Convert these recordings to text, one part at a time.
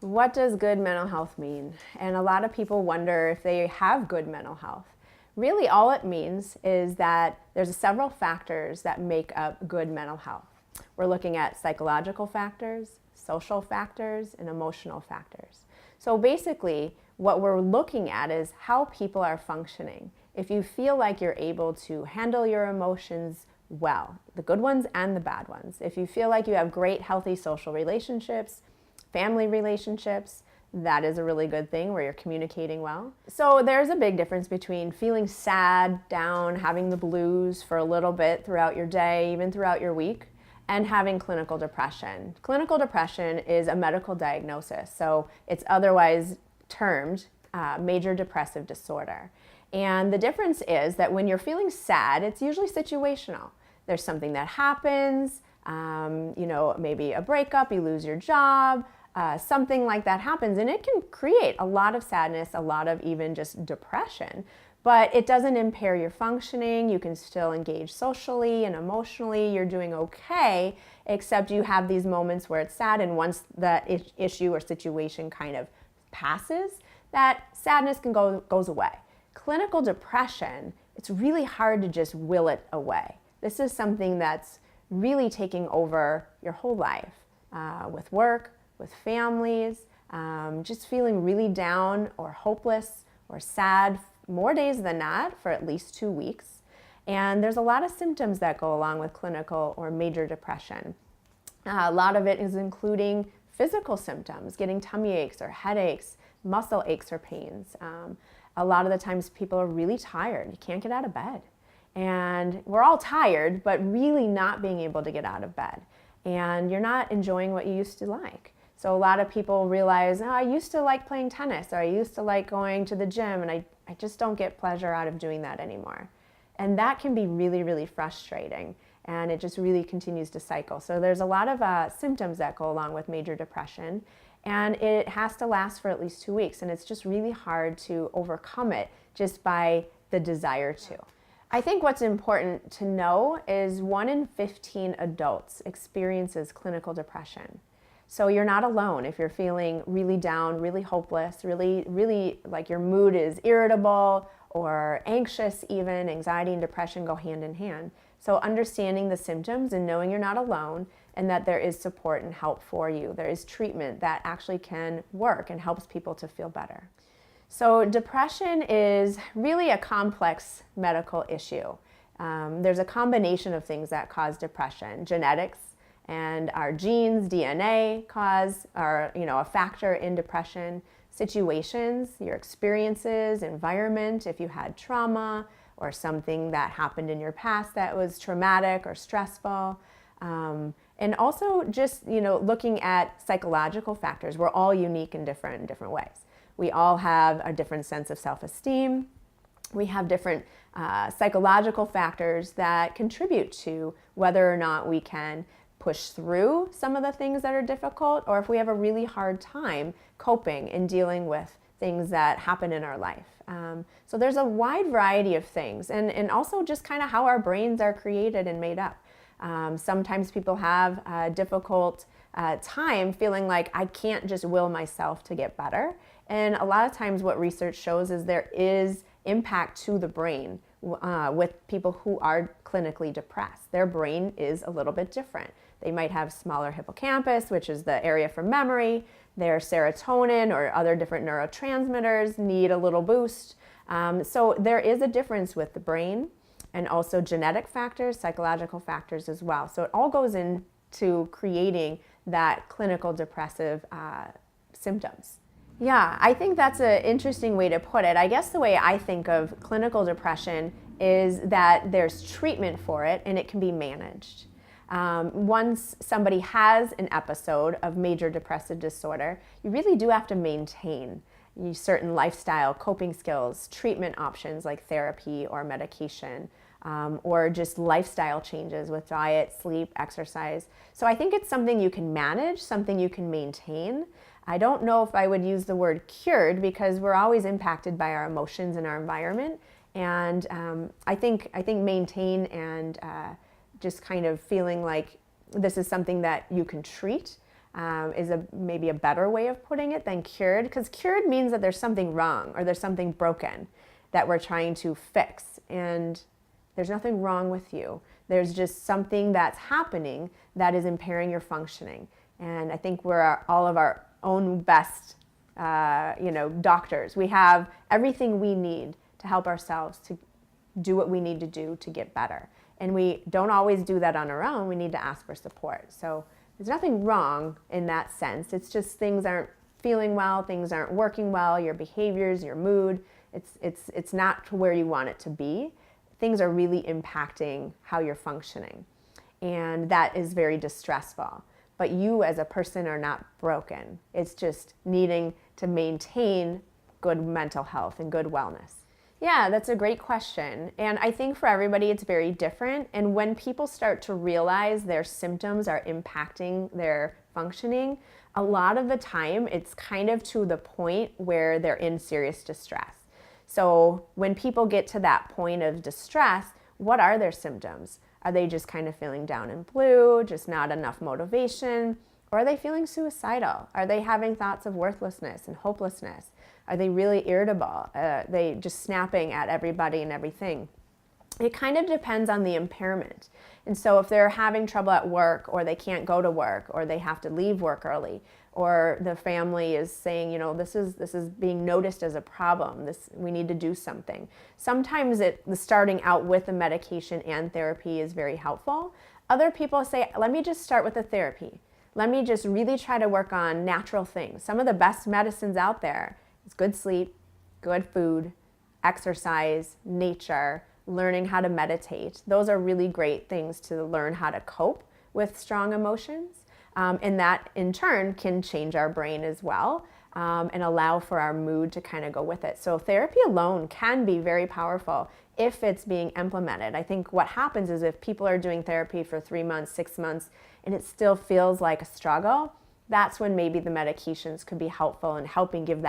What does good mental health mean? And a lot of people wonder if they have good mental health. Really, all it means is that there's several factors that make up good mental health. We're looking at psychological factors, social factors, and emotional factors. So basically, what we're looking at is how people are functioning. If you feel like you're able to handle your emotions well, the good ones and the bad ones, if you feel like you have great, healthy social relationships, family relationships, that is a really good thing where you're communicating well. So there's a big difference between feeling sad, down, having the blues for a little bit throughout your day, even throughout your week, and having clinical depression. Clinical depression is a medical diagnosis, so it's otherwise termed major depressive disorder. And the difference is that when you're feeling sad, it's usually situational. There's something that happens, maybe a breakup, you lose your job, something like that happens, and it can create a lot of sadness, a lot of even just depression, but it doesn't impair your functioning. You can still engage socially and emotionally. You're doing okay, except you have these moments where it's sad, and once the issue or situation kind of passes, that sadness goes away. Clinical depression, it's really hard to just will it away. This is something that's really taking over your whole life, with work, with families, just feeling really down or hopeless or sad more days than not for at least 2 weeks. And there's a lot of symptoms that go along with clinical or major depression. A lot of it is including physical symptoms, getting tummy aches or headaches, muscle aches or pains. A lot of the times people are really tired. You can't get out of bed. And we're all tired, but really not being able to get out of bed. And you're not enjoying what you used to like. So a lot of people realize, I used to like playing tennis, or I used to like going to the gym, and I just don't get pleasure out of doing that anymore. And that can be really, really frustrating. And it just really continues to cycle. So there's a lot of symptoms that go along with major depression. And it has to last for at least 2 weeks. And it's just really hard to overcome it just by the desire to. I think what's important to know is 1 in 15 adults experiences clinical depression. So you're not alone if you're feeling really down, really hopeless, really like your mood is irritable or anxious even. Anxiety and depression go hand in hand. So understanding the symptoms and knowing you're not alone and that there is support and help for you. There is treatment that actually can work and helps people to feel better. So depression is really a complex medical issue. There's a combination of things that cause depression. Genetics and our genes, DNA, are a factor in depression. Situations, your experiences, environment, if you had trauma or something that happened in your past that was traumatic or stressful. And also just, looking at psychological factors. We're all unique and different in different ways. We all have a different sense of self-esteem. We have different psychological factors that contribute to whether or not we can push through some of the things that are difficult, or if we have a really hard time coping and dealing with things that happen in our life. So there's a wide variety of things, and also just kind of how our brains are created and made up. Sometimes people have a difficult time feeling like I can't just will myself to get better. And a lot of times what research shows is there is impact to the brain with people who are clinically depressed. Their brain is a little bit different. They might have smaller hippocampus, which is the area for memory. Their serotonin or other different neurotransmitters need a little boost. So there is a difference with the brain, and also genetic factors, psychological factors as well. So it all goes into creating that clinical depressive symptoms. Yeah, I think that's an interesting way to put it. I guess the way I think of clinical depression is that there's treatment for it and it can be managed. Once somebody has an episode of major depressive disorder, you really do have to maintain certain lifestyle coping skills, treatment options like therapy or medication, or just lifestyle changes with diet, sleep, exercise. So I think it's something you can manage, something you can maintain. I don't know if I would use the word cured, because we're always impacted by our emotions and our environment. And I think maintain and just kind of feeling like this is something that you can treat is maybe a better way of putting it than cured, because cured means that there's something wrong or there's something broken that we're trying to fix, and there's nothing wrong with you. There's just something that's happening that is impairing your functioning. And I think we're all of our own best doctors. We have everything we need to help ourselves to do what we need to do to get better. And we don't always do that on our own. We need to ask for support. So there's nothing wrong in that sense. It's just things aren't feeling well, things aren't working well, your behaviors, your mood, it's not to where you want it to be. Things are really impacting how you're functioning. And that is very distressful. But you as a person are not broken. It's just needing to maintain good mental health and good wellness. Yeah, that's a great question. And I think for everybody it's very different. And when people start to realize their symptoms are impacting their functioning, a lot of the time it's kind of to the point where they're in serious distress. So when people get to that point of distress, what are their symptoms? Are they just kind of feeling down and blue, just not enough motivation? Or are they feeling suicidal? Are they having thoughts of worthlessness and hopelessness? Are they really irritable? They just snapping at everybody and everything? It kind of depends on the impairment. And so if they're having trouble at work, or they can't go to work, or they have to leave work early, or the family is saying, this is being noticed as a problem, we need to do something. Sometimes the starting out with a medication and therapy is very helpful. Other people say, let me just start with the therapy. Let me just really try to work on natural things. Some of the best medicines out there is good sleep, good food, exercise, nature, learning how to meditate. Those are really great things to learn how to cope with strong emotions. And that in turn can change our brain as well, and allow for our mood to kind of go with it. So therapy alone can be very powerful if it's being implemented. I think what happens is if people are doing therapy for 3 months, 6 months, and it still feels like a struggle, that's when maybe the medications could be helpful in helping give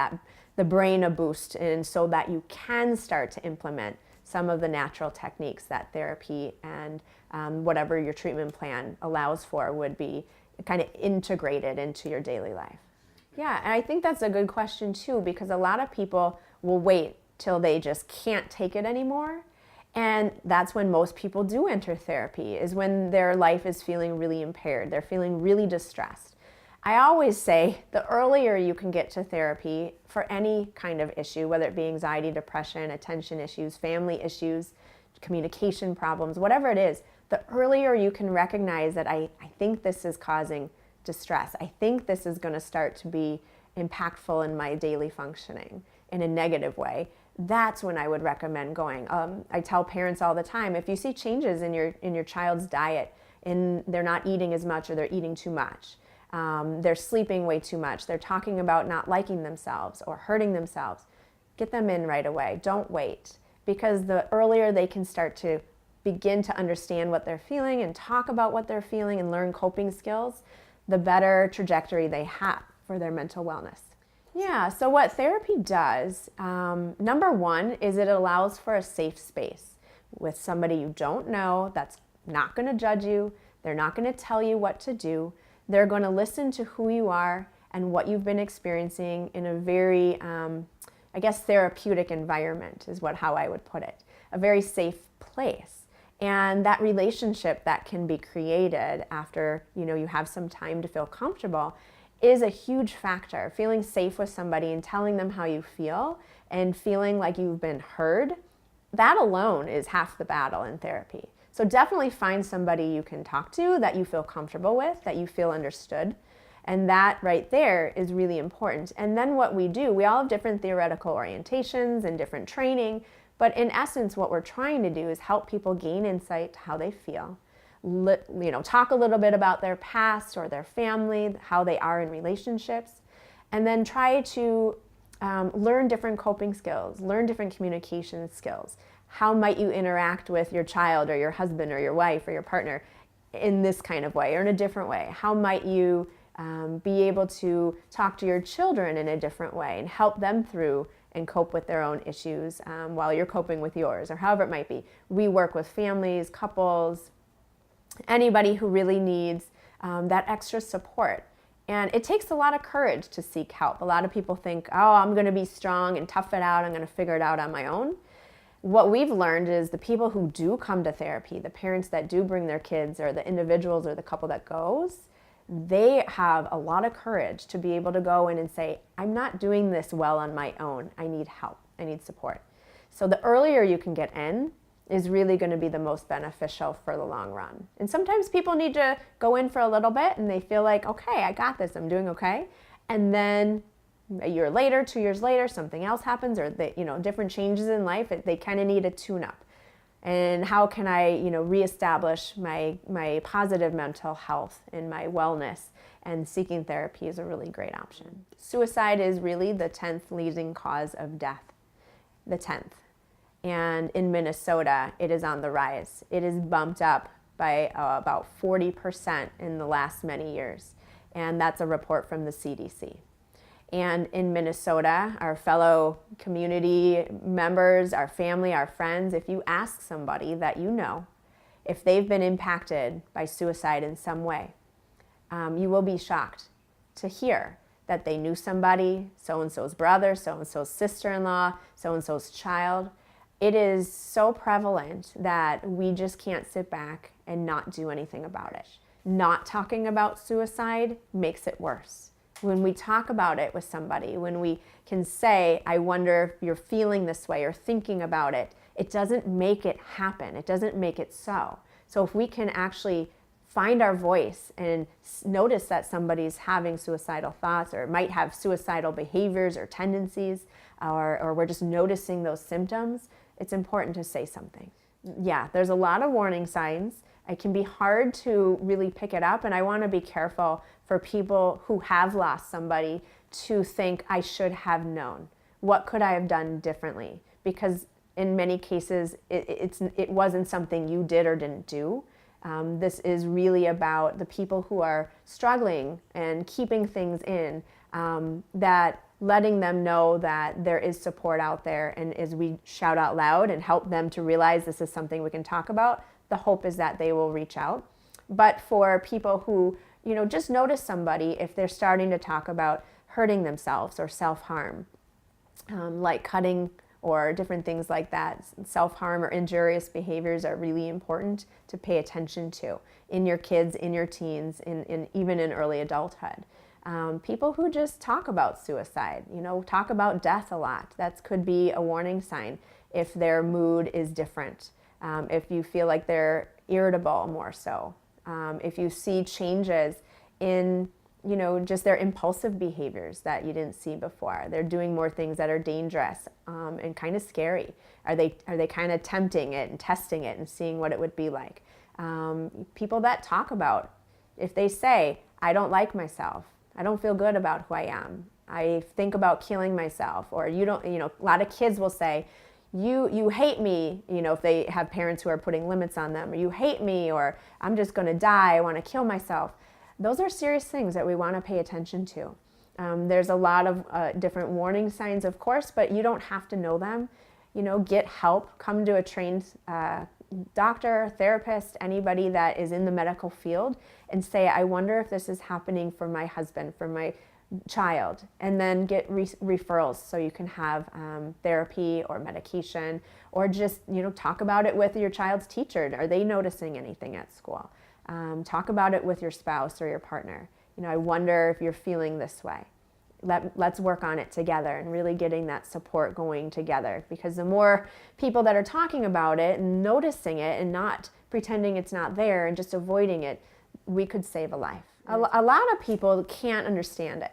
the brain a boost, and so that you can start to implement some of the natural techniques that therapy and whatever your treatment plan allows for would be kind of integrated into your daily life. Yeah, and I think that's a good question too, because a lot of people will wait till they just can't take it anymore. And that's when most people do enter therapy, is when their life is feeling really impaired. They're feeling really distressed. I always say the earlier you can get to therapy for any kind of issue, whether it be anxiety, depression, attention issues, family issues, communication problems, whatever it is, the earlier you can recognize that I think this is causing distress. I think this is going to start to be impactful in my daily functioning in a negative way. That's when I would recommend going. I tell parents all the time, if you see changes in your child's diet, and they're not eating as much or they're eating too much, they're sleeping way too much, they're talking about not liking themselves or hurting themselves, get them in right away. Don't wait, because the earlier they can start to begin to understand what they're feeling and talk about what they're feeling and learn coping skills, the better trajectory they have for their mental wellness. Yeah, so what therapy does, number one, is it allows for a safe space with somebody you don't know that's not going to judge you. They're not going to tell you what to do. They're going to listen to who you are and what you've been experiencing in a very, therapeutic environment is how I would put it. A very safe place. And that relationship that can be created after, you have some time to feel comfortable is a huge factor. Feeling safe with somebody and telling them how you feel and feeling like you've been heard, that alone is half the battle in therapy. So definitely find somebody you can talk to that you feel comfortable with, that you feel understood. And that right there is really important. And then what we do, we all have different theoretical orientations and different training, but in essence, what we're trying to do is help people gain insight to how they feel. Talk a little bit about their past or their family, how they are in relationships, and then try to learn different coping skills, learn different communication skills. How might you interact with your child or your husband or your wife or your partner in this kind of way or in a different way? How might you be able to talk to your children in a different way and help them through and cope with their own issues while you're coping with yours, or however it might be. We work with families, couples, anybody who really needs that extra support. And it takes a lot of courage to seek help. A lot of people think, oh, I'm going to be strong and tough it out. I'm going to figure it out on my own. What we've learned is the people who do come to therapy, the parents that do bring their kids, or the individuals or the couple that goes, they have a lot of courage to be able to go in and say, I'm not doing this well on my own. I need help. I need support. So the earlier you can get in is really going to be the most beneficial for the long run. And sometimes people need to go in for a little bit and they feel like, okay, I got this, I'm doing okay. And then a year later, 2 years later, something else happens, or they, different changes in life, they kind of need a tune-up. And how can I, reestablish my positive mental health and my wellness? And seeking therapy is a really great option. Suicide is really the 10th leading cause of death, the 10th. And in Minnesota, it is on the rise. It is bumped up by about 40% in the last many years. And that's a report from the CDC. And in Minnesota, our fellow community members, our family, our friends, if you ask somebody that you know, if they've been impacted by suicide in some way, you will be shocked to hear that they knew somebody, so-and-so's brother, so-and-so's sister-in-law, so-and-so's child. It is so prevalent that we just can't sit back and not do anything about it. Not talking about suicide makes it worse. When we talk about it with somebody, when we can say, I wonder if you're feeling this way or thinking about it, it doesn't make it happen. It doesn't make it so. So if we can actually find our voice and notice that somebody's having suicidal thoughts or might have suicidal behaviors or tendencies, or we're just noticing those symptoms, it's important to say something. Yeah, there's a lot of warning signs. It can be hard to really pick it up, and I want to be careful for people who have lost somebody to think, I should have known. What could I have done differently? Because in many cases, it wasn't something you did or didn't do. This is really about the people who are struggling and keeping things in, that letting them know that there is support out there, and as we shout out loud and help them to realize this is something we can talk about, the hope is that they will reach out. But for people who, just notice somebody, if they're starting to talk about hurting themselves or self-harm, like cutting or different things like that, self-harm or injurious behaviors are really important to pay attention to in your kids, in your teens, even in early adulthood. People who just talk about suicide, talk about death a lot. That could be a warning sign if their mood is different, if you feel like they're irritable more so, if you see changes in just their impulsive behaviors that you didn't see before. They're doing more things that are dangerous and kind of scary. Are they kind of tempting it and testing it and seeing what it would be like? People that talk about, if they say, I don't like myself, I don't feel good about who I am, I think about killing myself, or a lot of kids will say, you hate me, if they have parents who are putting limits on them, or you hate me, or I'm just going to die, I want to kill myself. Those are serious things that we want to pay attention to. There's a lot of different warning signs, of course, but you don't have to know them. Get help. Come to a trained doctor, therapist, anybody that is in the medical field, and say, I wonder if this is happening for my husband, for my child, and then get referrals so you can have therapy or medication, or just talk about it with your child's teacher. Are they noticing anything at school? Talk about it with your spouse or your partner. I wonder if you're feeling this way. Let's work on it together, and really getting that support going together, because the more people that are talking about it and noticing it and not pretending it's not there and just avoiding it, we could save a life. A lot of people can't understand it.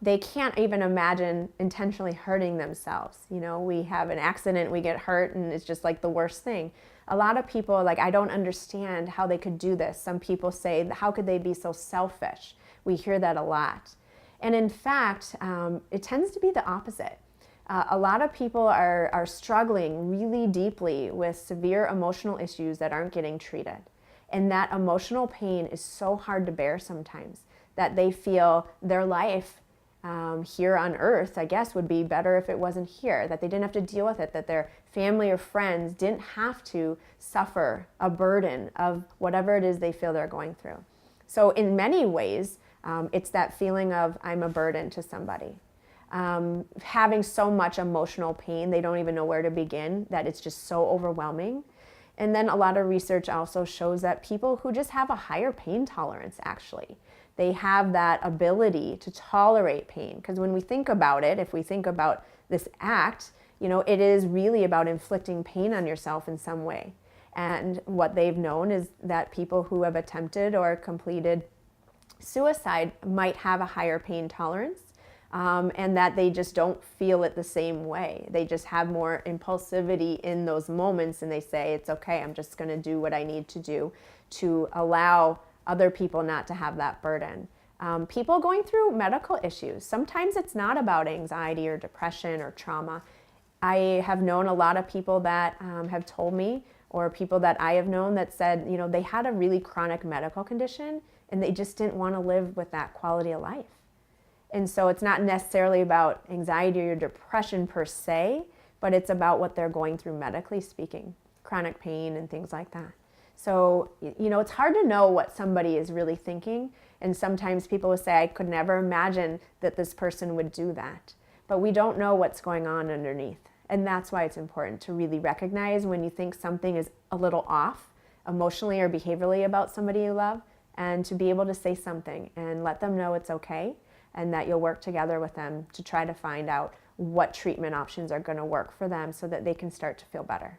They can't even imagine intentionally hurting themselves. We have an accident, we get hurt, and it's just like the worst thing. A lot of people are like, I don't understand how they could do this. Some people say, how could they be so selfish? We hear that a lot. And in fact, it tends to be the opposite. A lot of people are struggling really deeply with severe emotional issues that aren't getting treated. And that emotional pain is so hard to bear sometimes that they feel their life here on earth, I guess, would be better if it wasn't here, that they didn't have to deal with it, that their family or friends didn't have to suffer a burden of whatever it is they feel they're going through. So in many ways, It's that feeling of I'm a burden to somebody. Having so much emotional pain, they don't even know where to begin, that it's just so overwhelming. And then a lot of research also shows that people who just have a higher pain tolerance, actually, they have that ability to tolerate pain. Because when we think about it, if we think about this act, it is really about inflicting pain on yourself in some way. And what they've known is that people who have attempted or completed suicide might have a higher pain tolerance, and that they just don't feel it the same way. They just have more impulsivity in those moments, and they say, it's okay, I'm just going to do what I need to do to allow other people not to have that burden. People going through medical issues, sometimes it's not about anxiety or depression or trauma. I have known a lot of people that have told me, or people that I have known that said, they had a really chronic medical condition and they just didn't want to live with that quality of life. And so it's not necessarily about anxiety or depression per se, but it's about what they're going through medically speaking, chronic pain and things like that. So, it's hard to know what somebody is really thinking. And sometimes people will say, I could never imagine that this person would do that. But we don't know what's going on underneath. And that's why it's important to really recognize when you think something is a little off emotionally or behaviorally about somebody you love, and to be able to say something and let them know it's okay, and that you'll work together with them to try to find out what treatment options are going to work for them so that they can start to feel better.